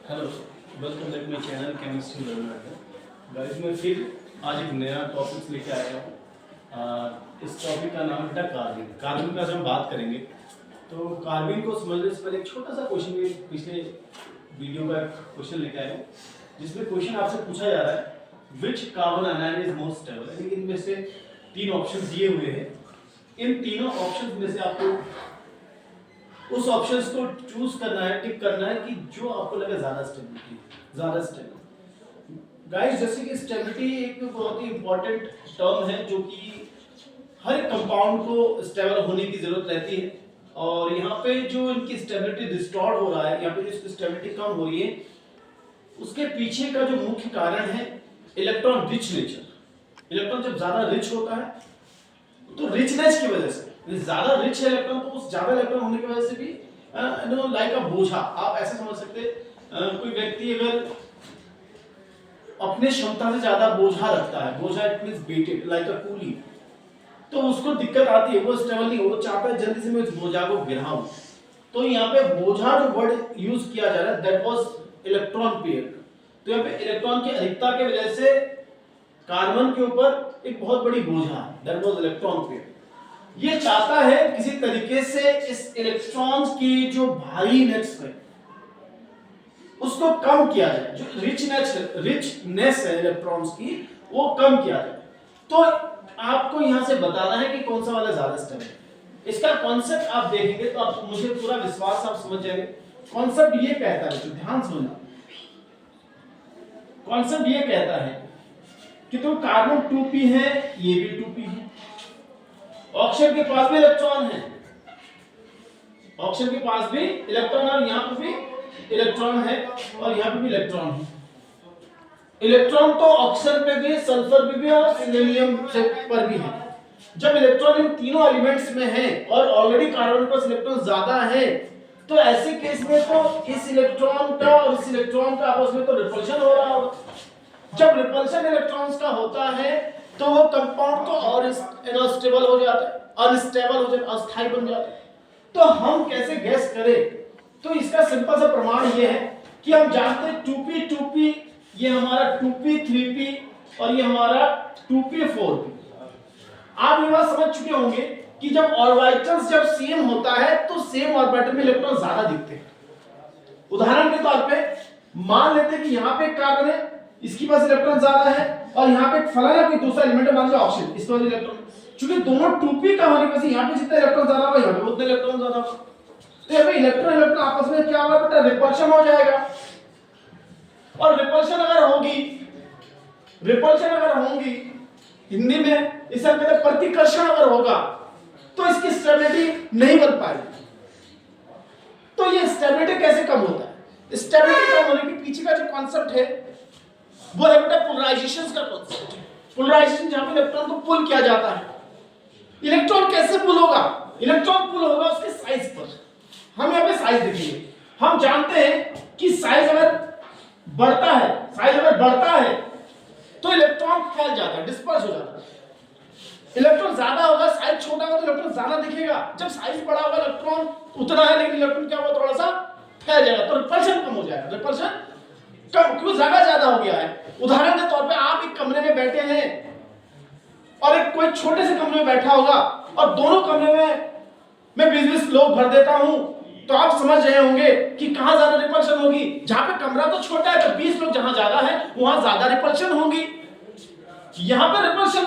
Hello, welcome back my channel chemistry learner. Guys मैं फिर आज एक नया टॉपिक लेके आया हूँ। इस टॉपिक का नाम है कार्बन। कार्बन का हम बात करेंगे तो कार्बन को समझने से पहले एक छोटा सा क्वेश्चन में पिछले वीडियो का क्वेश्चन लेके आया हूँ, जिसमें क्वेश्चन आपसे पूछा जा रहा है which carbon ion is most stable. यानी कि इनमें से तीन ऑप्शन दिए हुए हैं, इन तीनों ऑप्शन में से आपको उस ऑप्शंस को चूज करना है, टिक करना है कि जो आपको लगे ज्यादा स्टेबल। गाइस जैसे कि स्टेबिलिटी एक बहुत ही इंपॉर्टेंट टर्म है जो कि हर कंपाउंड को स्टेबल होने की जरूरत रहती है, और यहाँ पे जो इनकी स्टेबिलिटी डिस्टॉर्ट हो रहा है, यहाँ पे जो इसकी स्टेबिलिटी कम हो रही है, उसके पीछे का जो मुख्य कारण है इलेक्ट्रॉन रिच नेचर। इलेक्ट्रॉन जब ज्यादा रिच होता है तो रिचनेस की वजह से, ज्यादा रिच है इलेक्ट्रॉन तो उस ज्यादा इलेक्ट्रॉन होने की वजह से भी लाइक अ बोझा, आप ऐसे समझ सकते कोई व्यक्ति अगर अपने क्षमता से ज्यादा बोझा रखता है, बोझा it means weighted like a coolie, तो उसको दिक्कत आती है, वो स्टेबल नहीं, वो चाहता है जल्दी से मैं इस बोझा को गिराऊं। तो यहाँ पे बोझा जो वर्ड यूज किया जा रहा है दैट वाज इलेक्ट्रॉन पेयर। तो यहाँ पे इलेक्ट्रॉन की अधिकता की वजह से कार्बन के ऊपर एक बहुत बड़ी बोझा है, दैट वाज इलेक्ट्रॉन पेयर। ये चाहता है किसी तरीके से इस इलेक्ट्रॉन्स की जो भारीनेस है उसको कम किया जाए, जो रिचनेस है इलेक्ट्रॉन्स की वो कम किया जाए। तो आपको यहां से बताना है कि कौन सा वाला ज्यादा स्टेबल है। इसका कॉन्सेप्ट आप देखेंगे तो आप मुझे पूरा विश्वास आप समझ जाएंगे। कॉन्सेप्ट ये कहता है, तो ध्यान सुनना, कॉन्सेप्ट ये कहता है कि तो कार्बन 2p है, ये भी 2p है, ऑक्सीजन के पास भी इलेक्ट्रॉन है, ऑक्सीजन के पास भी इलेक्ट्रॉन है, यहां पर भी इलेक्ट्रॉन है और यहां पर भी इलेक्ट्रॉन है। इलेक्ट्रॉन तो ऑक्सीजन पे भी, सल्फर पे भी और सिलिकॉन पर भी है। जब इलेक्ट्रॉन इन तीनों एलिमेंट्स में है और ऑलरेडी कार्बन के पास इलेक्ट्रॉन ज्यादा है, तो ऐसे केस में तो इस इलेक्ट्रॉन का और इस इलेक्ट्रॉन का आपस में तो रिपल्शन हो रहा होगा। जब रिपल्शन इलेक्ट्रॉन्स का होता है तो वो कंपाउंड तो और अनस्टेबल हो जाता है, अनस्टेबल हो जाता है, अस्थायी बन जाता है। तो हम कैसे गैस करें? तो इसका सिंपल सा प्रमाण ये है कि हम जानते हैं 2p ये हमारा 2p 3p और ये हमारा 2p 4p। आप ये बात समझ चुके होंगे कि जब ऑर्बिटल्स जब सेम होता है तो सेम ऑर्बिटल में इलेक्ट्रॉन ज्यादा दिखते हैं। उदाहरण के तौर पे मान लेते हैं कि यहाँ पे कार्बन है, इसके पास इलेक्ट्रॉन ज्यादा है, और यहाँ पे फलाना कोई दूसरा एलिमेंट है, मान लो ऑक्सीजन, इसके पास इलेक्ट्रॉन, चूंकि दोनों 2p का होने पर यहाँ पे जितना इलेक्ट्रॉन ज्यादा होगा यहाँ पे उतना इलेक्ट्रॉन ज्यादा होगा, तो यहाँ पे इलेक्ट्रॉन आपस में क्या होगा बेटा, रिपल्शन हो जाएगा। और रिपल्शन अगर होगी हिंदी में इसे हम कहते हैं प्रतिकर्षण अगर होगा तो इसकी स्टेबिलिटी नहीं बन पाएगी। तो ये स्टेबिलिटी कैसे कम होता है? स्टेबिलिटी कम होने के पीछे का जो कॉन्सेप्ट है वो है बेटा पोलराइजेशन का कॉन्सेप्ट। पोलराइजेशन जहां पे इलेक्ट्रॉन को पुल किया जाता है। इलेक्ट्रॉन कैसे पुल होगा? इलेक्ट्रॉन पुल होगा उसके साइज पर। हम यहाँ पे साइज देखेंगे। हम जानते हैं कि साइज अगर बढ़ता है तो इलेक्ट्रॉन फैल जाता है, डिस्पर्स हो जाता है। इलेक्ट्रॉन ज्यादा होगा, साइज छोटा होगा तो इलेक्ट्रॉन ज्यादा दिखेगा। जब साइज बड़ा होगा इलेक्ट्रॉन उतना है, लेकिन इलेक्ट्रॉन क्या होगा, थोड़ा सा फैल जाएगा, तो रिपल्शन कम हो जाएगा। रिपल्शन कम क्यों? जगह ज्यादा हो गया है। उदाहरण के तौर पे आप एक कमरे में बैठे हैं और एक कोई छोटे से कमरे में बैठा होगा और दोनों कमरे में मैं 20-20 लोग भर देता हूं, तो आप समझ रहे होंगे कि कहां ज्यादा रिपल्शन होगी। जहां पे कमरा तो छोटा है तो 20 लोग जहां ज्यादा है वहां ज्यादा रिपल्शन होगी। यहां पे रिपल्शन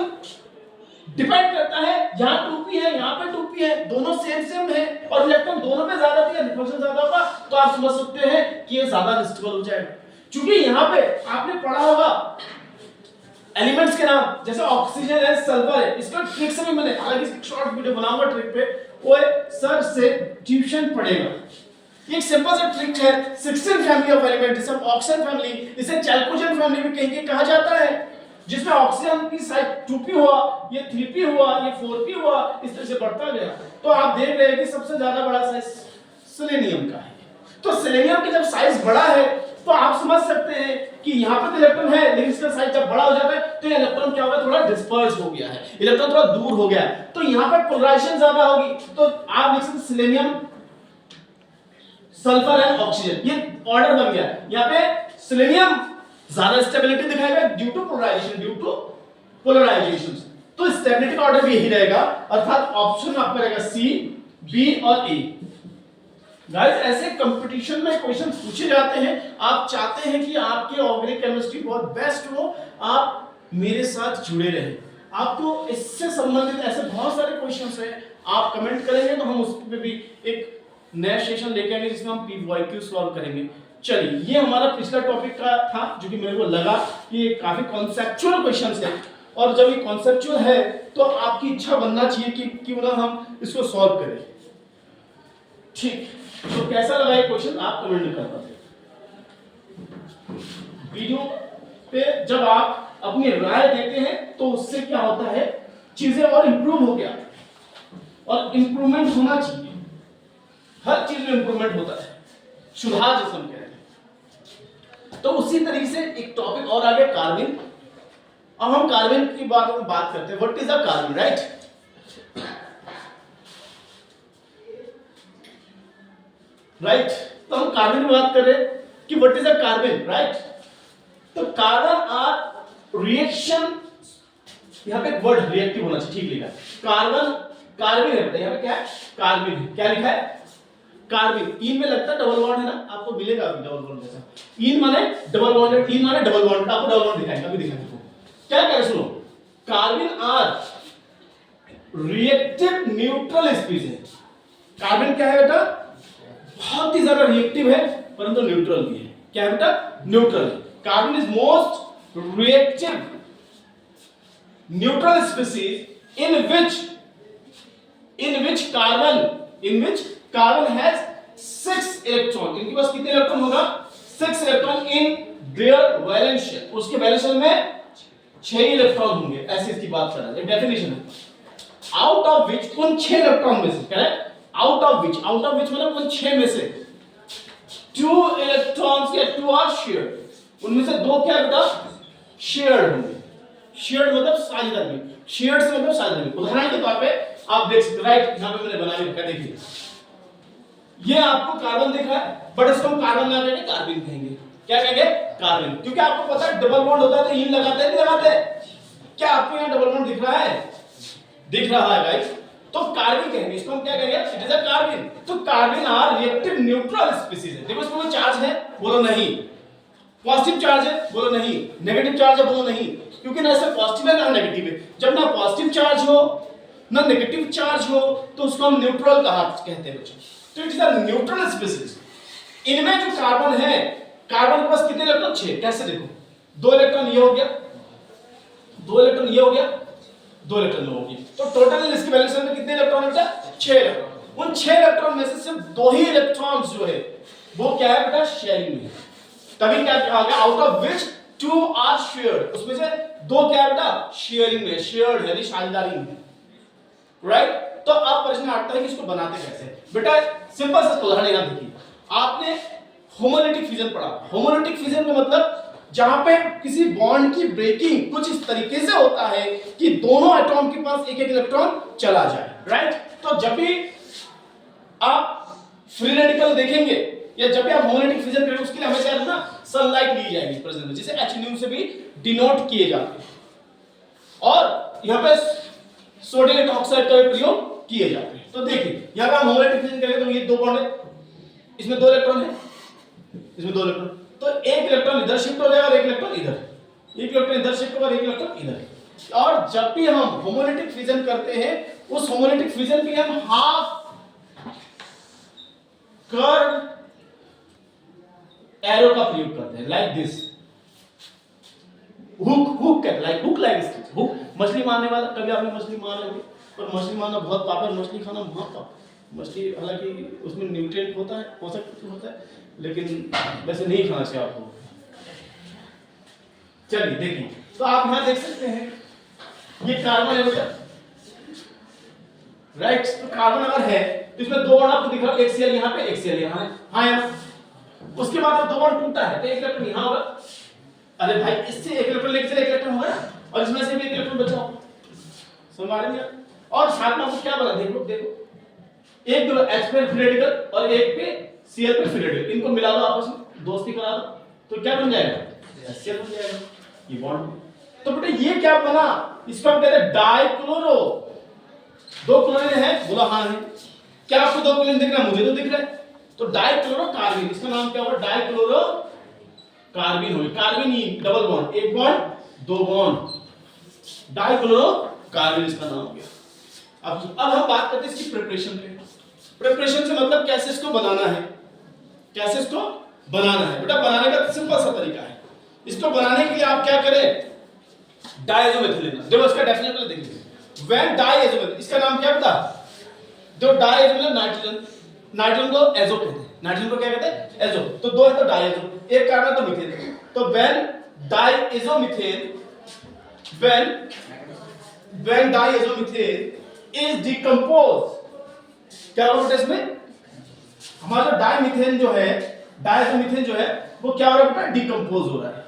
डिपेंड करता है, यहां 2p है, यहां पे 2p है, दोनों सेम है और इलेक्ट्रॉन दोनों पे ज्यादा है, रिपल्शन ज्यादा होगा, तो आप समझ सकते हैं कि ये ज्यादा अनस्टेबल हो जाएगा। क्योंकि यहां पे आपने पढ़ा होगा एलिमेंट्स के नाम, जैसे ऑक्सीजन है, सल्फर है। इसका ट्रिक से भी मैंने हालांकि शॉर्ट वीडियो बनाऊंगा ट्रिक पे, वो सर से ट्यूशन पढ़ेगा। एक सिंपल सा ट्रिक है, 16 फैमिली ऑफ एलिमेंट, जिसे ऑक्सीजन फैमिली, इसे चैल्कोजेन फैमिली भी कहीं कहा जाता है, जिसमें ऑक्सीजन की साइज 2p हुआ, ये 3p हुआ, ये 4p हुआ, इस तरह से बढ़ता गया। तो आप देख रहे हैं कि सबसे ज्यादा बड़ा साइज सेलेनियम का है। तो सेलेनियम की जब साइज बड़ा है तो आप समझ सकते हैं कि यहाँ पे तो इलेक्ट्रॉन है, लेकिन इसका साइज जब बड़ा हो जाता है तो ये इलेक्ट्रॉन क्या होगा, थोड़ा डिस्पर्स हो गया है, इलेक्ट्रॉन थोड़ा दूर हो गया है, तो यहाँ पे पोलराइजेशन ज्यादा होगी। तो आप लिख सकते सल्फर एंड ऑक्सीजन, ये ऑर्डर बन गया। यहाँ पे सेलेनियम ज्यादा स्टेबिलिटी दिखाएगा ड्यू टू पोलराइजेशन, तो स्टेबिलिटी का ऑर्डर भी यही रहेगा, अर्थात ऑप्शन आपका रहेगा सी, बी और ए। गाइस ऐसे कंपटीशन में क्वेश्चन पूछे जाते हैं, आप चाहते हैं कि आपके ऑर्गेनिक केमिस्ट्री बहुत बेस्ट हो, आप मेरे साथ जुड़े रहें। आपको इससे संबंधित ऐसे बहुत सारे क्वेश्चंस हैं, आप कमेंट करेंगे तो हम उस पे भी एक नया सेशन लेके आएंगे जिसमें हम पीवाईक्यू सॉल्व करेंगे। चलिए, ये हमारा पिछला टॉपिक का था जो कि मेरे को लगा कि ये काफी कॉन्सेप्चुअल क्वेश्चंस है, और जब ये कॉन्सेप्चुअल है तो आपकी इच्छा बनना चाहिए कि क्यों ना हम इसको सॉल्व करें। ठीक, तो कैसा लगा ये क्वेश्चन आप कमेंट में कर पाते। वीडियो पे जब आप अपनी राय देते हैं तो उससे क्या होता है, चीजें और इंप्रूव हो गया, और इंप्रूवमेंट होना चाहिए, हर चीज में इंप्रूवमेंट होता है, सुधार जिसे हम कहते हैं। तो उसी तरीके से एक टॉपिक और आ गया, कार्बन। अब हम कार्बन की बारे में बात करते हैं, what is a carbon, right. Right, तो हम कार्बन की बात कर रहे हैं कि what is a carbon, right. तो कार्बन आर रिएक्शन, यहां पे वर्ड रिएक्टिव होना चाहिए, ठीक लिखा है, कार्बन कार्बन है, यहां पे क्या है, कार्बन है, क्या लिखा है, कार्बन। इन में लगता है डबल बॉन्ड है ना, आपको मिलेगा अभी डबल बॉन्ड जैसा, इन माने डबल बॉन्ड, इन माने डबल बॉन्ड, आपको डबल बॉन्ड दिखाएगा, अभी दिखाएंगे। क्या कह रहे सुनो, carbon are reactive neutral species. Carbon क्या है बेटा, बहुत ही ज्यादा रिएक्टिव है परंतु न्यूट्रल भी है। क्या है बेटा, neutral. Carbon is most reactive neutral species in which carbon has 6 electron. इनके पास कितने इलेक्ट्रॉन होगा, 6 electron in their valence shell, उसके वैलेंस शेल में 6 इलेक्ट्रॉन होंगे, ऐसे इसकी बात कर रहा है, डेफिनेशन है। आउट ऑफ विच, उन 6 इलेक्ट्रॉन में से, करेक्ट, आउट ऑफ विच मतलब उन 6 में से 2 इलेक्ट्रॉन्स या 2 आर शेयर्ड, उनमें से 2 क्या बेटा, शेयर्ड होंगे। शेयर्ड मतलब साझेदारी, शेयर्ड से मतलब साझेदारी। उदाहरण के तौर पे आप देख सकते, राइट, यहां पे मैंने बना के रखा, देखिए ये आपको कार्बन दिख रहा है, बट इसको हम कार्बन ना कहेंगे, कार्बन कहेंगे। क्या कहेंगे, कार्बन, क्योंकि आपको पता है डबल बॉन्ड होता है तो इन लगाते हैं, नहीं लगाते। क्या आपको यहां डबल बॉन्ड दिख रहा है, दिख रहा है गाइस, तो कार्बन कहेंगे, इसको हम क्या कहेंगे, इट इज अ कार्बन। तो carbon are reactive neutral species है। देखो इसमें कोई चार्ज है, बोलो नहीं, पॉजिटिव चार्ज है, बोलो नहीं, नेगेटिव चार्ज है, बोलो नहीं, क्योंकि ना इसमें पॉजिटिव है ना नेगेटिव है। जब ना पॉजिटिव चार्ज हो ना नेगेटिव चार्ज हो तो उसको हम न्यूट्रल कहते हैं बच्चों। तो it is a neutral species. इनमें जो कार्बन है, कार्बन के पास कितने इलेक्ट्रॉन, 6। कैसे देखो, 2 इलेक्ट्रॉन ये हो गया, 2 इलेक्ट्रॉन ये हो गया, 2 इलेक्ट्रॉन हो गया, तो टोटल इसके वैलेंस में कितने इलेक्ट्रॉन है, 6 इलेक्ट्रॉन। उन 6 इलेक्ट्रॉन में से सिर्फ 2 ही इलेक्ट्रॉन्स जो है वो क्या है बेटा, शेयरिंग में है। तभी क्या आ गया, out of which 2 are shared, उसमें से 2 क्या है बेटा, शेयरिंग में, शेयर्ड यानी साझेदारी में, राइट। तो अब प्रश्न आता है कि इसको बनाते कैसे। बेटा सिंपल सा उदाहरण यहां देखिए, आपने होमोलिटिक फिजन पढ़ा। होमोलिटिक फिजन में मतलब जहां पे किसी बॉन्ड की ब्रेकिंग कुछ इस तरीके से होता है कि दोनों एटॉम के पास एक एक इलेक्ट्रॉन चला जाए, राइट। तो जब भी आप फ्री रेडिकल देखेंगे या जब भी आप होमोलिटिक फिजन करेंगे उसके लिए हमें क्या करना, सनलाइट ली जाएगी प्रेजेंट में, जिसे HNu से भी डिनोट किए जाते हैं, और यहां पे सोडियम हाइड्रोक्साइड का प्रयोग किए जाते हैं। तो देखिए यहां पे हम होमोलिटिक फिजन करेंगे तो ये 2 बॉन्ड है, इसमें 2 इलेक्ट्रॉन है, इसमें 2 इलेक्ट्रॉन, तो 1 इलेक्ट्रॉन इधर शिफ्ट हो जाएगा और 1 इलेक्ट्रॉन इधर, 1 इलेक्ट्रॉन इधर शिफ्ट होगा और 1 इलेक्ट्रॉन इधर। और जब भी हम होमोलिटिक फिजन करते हैं उस होमोलिटिक फिजन के लिए हम हाफ कर्व एरो का प्रयोग करते हैं, like this, hook like hook. मछली मारने वाला, कभी आपने मछली मार होगी, पर मछली मारना बहुत पाप है, मछली खाना बहुत पाप। मछली हालांकि उसमें न्यूट्रिएंट होता है, पोषक होता है, लेकिन वैसे नहीं खाना चाहिए आपको। चलिए देखिए, तो आप यहां देख सकते हैं ये कार्बन है बेटा, राइट। तो कार्बन अगर है तो इसमें 2 बॉन्ड आपको दिख रहा है, एक Cl यहां पे, एक Cl यहां है, हाँ यार। उसके बाद जब 2 बॉन्ड टूटा है तो 1 इलेक्ट्रॉन यहां होगा, अरे भाई इससे 1 इलेक्ट्रॉन लेके 1 इलेक्ट्रॉन होगा ना, और इसमें से भी 1 इलेक्ट्रॉन बचा होगा, समझ रहे हैं। और साथ में आपको क्या बना, देखो एक दो H पे फ्री रेडिकल और एक पे Cl पे फिर रेडियो, इनको मिला दो आपस में, दोस्ती करा दो, तो क्या बन जाएगा? HCl बन जाएगा, ये बॉन्ड। तो बेटा ये क्या बना, इसको हम कहते हैं डाइक्लोरो। दो क्लोरीन है, बोला हाँ है। क्या आपको दो क्लोरीन दिख रहा है? मुझे तो दिख रहा है। तो डाइक्लोरो कार्बिन, इसका नाम क्या हुआ? डाइक्लोरो कार्बिन हो, कार्बिन ही डबल बॉन्ड, एक बॉन्ड दो बॉन्ड, डाइक्लोरो कार्बिन इसका नाम हो गया। अब हम बात करते हैं इसकी प्रिपरेशन पे। प्रिपरेशन से मतलब कैसे इसको बनाना है, कैसे इसको बनाना है। बेटा बनाने का सिंपल सा तरीका है। इसको बनाने के लिए आप क्या करें, डायजोमेथिल लेना। देखो इसका डेफिनेशन देखिए, व्हेन डायजोमेथिल, इसका नाम क्या बता, जो डायजोमेथिल नाइट्रोजन, नाइट्रोजन को एजो कहते हैं, नाइट्रोजन को क्या कहते हैं? एजो। तो दो है तो डायजो, एक कार्बन तो मीथेन। तो when diazomethane, when diazomethane is decompose, क्या होगा इसमें? हमारा डाइमीथेन जो है, डायजोमीथेन जो है वो क्या हो रहा है बेटा? डिकम्पोज हो रहा है।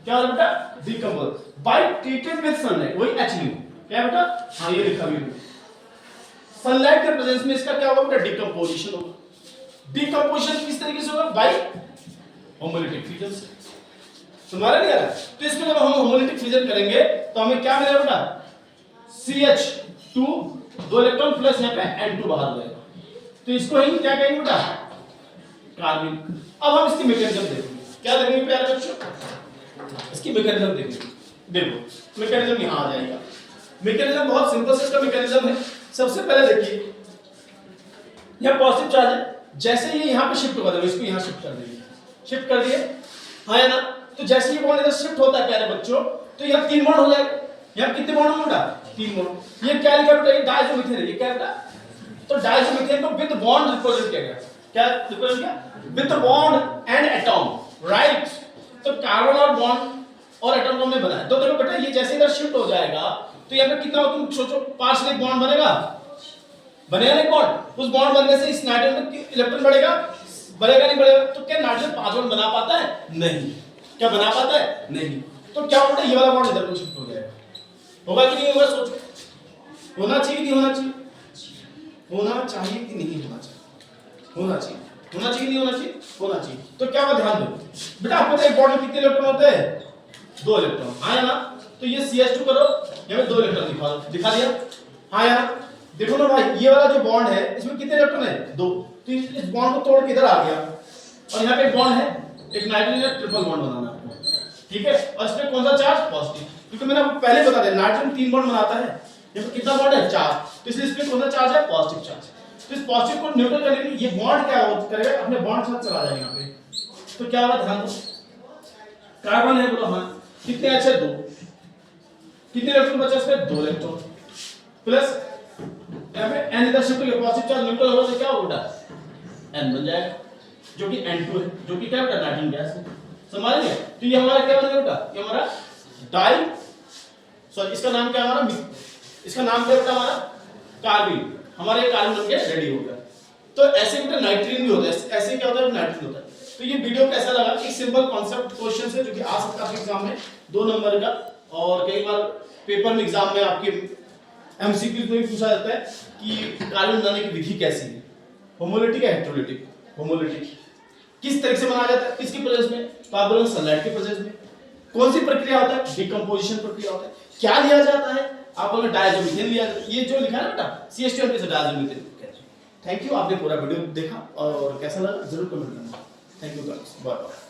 क्या हो रहा है बेटा? Decompose by treated with sunlight, वही HU। क्या बेटा? हाँ ये लिखा भी है, सनलाइट के प्रेजेंस में इसका क्या होगा बेटा? डिकम्पोजिशन होगा। डिकम्पोजिशन किस तरीके से होगा? बाय होमोलिटिक फ्यूजन से। तुम्हारा नहीं आ रहा? तो इसमें जब हम होमोलिटिक फ्यूजन करेंगे तो हमें क्या मिलेगा बेटा? CH2 दो इलेक्ट्रॉन प्लस यहाँ पे N2 बाहर हो जाएगा, तो इसको ही क्या कहेंगे बेटा? कार्बिन। अब हम इसकी मैकेनिज्म देखेंगे, क्या देखेंगे प्यारे बच्चों? इसकी मैकेनिज्म देखेंगे। देखो मैकेनिज्म यहां आ जाएगा। मैकेनिज्म बहुत सिंपल से इसका मैकेनिज्म है। सबसे पहले देखिए, यह पॉजिटिव चार्ज है, जैसे ये यहां पे शिफ्ट होगा, इसको यहां शिफ्ट कर देंगे, शिफ्ट कर दिए, हाँ या ना? तो जैसे ये बॉन्ड इधर शिफ्ट होता है प्यारे बच्चों, तो यहां तीन बॉन्ड हो जाएगा। यहां कितने बॉन्ड होंगे बेटा? तीन बॉन्ड। ये क्या लिखा बेटा? ये डायजोमीथेन है, ये क्या बेटा? तो डायजोमीथेन को विद बॉन्ड रिप्रेजेंट किया गया। क्या रिप्रेजेंट किया? With bond and atom, right? तो कार्बन और बॉन्ड और एटॉम को हमने बनाया। तो देखो बेटा ये जैसे इधर शिफ्ट हो जाएगा तो यहाँ पे कितना, तुम सोचो, पार्शियल बॉन्ड बनेगा, बनेगा नहीं बॉन्ड? उस बॉन्ड बनने से इस नाइट्रोजन में इलेक्ट्रॉन बढ़ेगा, बढ़ेगा नहीं बढ़ेगा? तो क्या नाइट्रोजन पांच बॉन्ड बना पाता है? नहीं। क्या बना पाता है? नहीं। तो क्या होता है? ये वाला बॉन्ड इधर को शिफ्ट हो जाएगा। होगा कि नहीं होगा? सोचो, होना चाहिए कि नहीं होना चाहिए? होना चाहिए कि नहीं होना चाहिए? होना चाहिए। होना चाहिए नहीं होना चाहिए? होना चाहिए। तो क्या हुआ, ध्यान दो बेटा, आपको एक बॉन्ड में कितने इलेक्ट्रॉन होते हैं? दो इलेक्ट्रॉन, हाँ या ना? तो ये CH2 करो, यहाँ पे दो इलेक्ट्रॉन दिखा दिया, हाँ या ना? देखो ना भाई, ये वाला जो बॉन्ड है इसमें कितने इलेक्ट्रॉन है? दो। तो इस बॉन्ड को तोड़ के इधर आ गया, और यहाँ पे एक बॉन्ड है, एक नाइट्रोजन ट्रिपल बॉन्ड बनाना है, ठीक है? और इसमें कौन सा चार्ज? पॉजिटिव, क्योंकि मैंने आपको पहले बता दिया नाइट्रोजन तीन बॉन्ड बनाता है, यहाँ पे कितना बॉन्ड है? चार। तो इसलिए इसमें कौन सा चार्ज है? Positive charge. तो इस पॉजिटिव को न्यूट्रल करने के लिए ये बॉन्ड क्या करेगा? अपने बॉन्ड के साथ चला जाएगा यहाँ पे। तो क्या होगा, ध्यान दो, कार्बन है, बोलो हाँ, कितने अच्छे? दो। कितने इलेक्ट्रॉन बचा इसमें? दो इलेक्ट्रॉन, प्लस यहाँ पे n इधर शिफ्ट हो गया, पॉजिटिव चार्ज न्यूट्रल होने से क्या होगा? n बन जाएगा, जो कि N2 है, जो कि क्या है? नाइट्रोजन गैस है। समझ गए? तो ये हमारा क्या बन गया? ये हमारा डाई, सॉरी इसका नाम क्या है हमारा? इसका नाम क्या बेटा? हमारा कार्बिन। हमारे कार्बन बन के रेडी हो गया। तो ऐसे बेटा नाइट्रोजन भी होता है, ऐसे क्या होता है? नाइट्रोजन होता है। तो ये वीडियो कैसा लगा? एक सिंपल कॉन्सेप्ट क्वेश्चन है जो कि आ सकता है एग्जाम में, 2 नंबर का, और कई बार पेपर में एग्जाम में आपके MCQ में भी पूछा जाता है कि कार्बन बनाने की विधि कैसी है, होमोलिटिक या हेटेरोलिटिक? होमोलिटिक। किस तरह से बनाया जाता है? किसकी प्रेजेंस में? तो आप बोलोगे सनलाइट की प्रेजेंस में। कौन सी प्रक्रिया होता है? डिकम्पोजिशन प्रक्रिया होता है। क्या लिया जाता है? आप बोलोगे डायजोमीथेन लिया जाता है। ये जो लिखा है ना बेटा, CH2 से डायजोमीथेन। थैंक यू, आपने पूरा वीडियो देखा, और कैसा लगा जरूर कमेंट करना। Thank you guys, bye bye.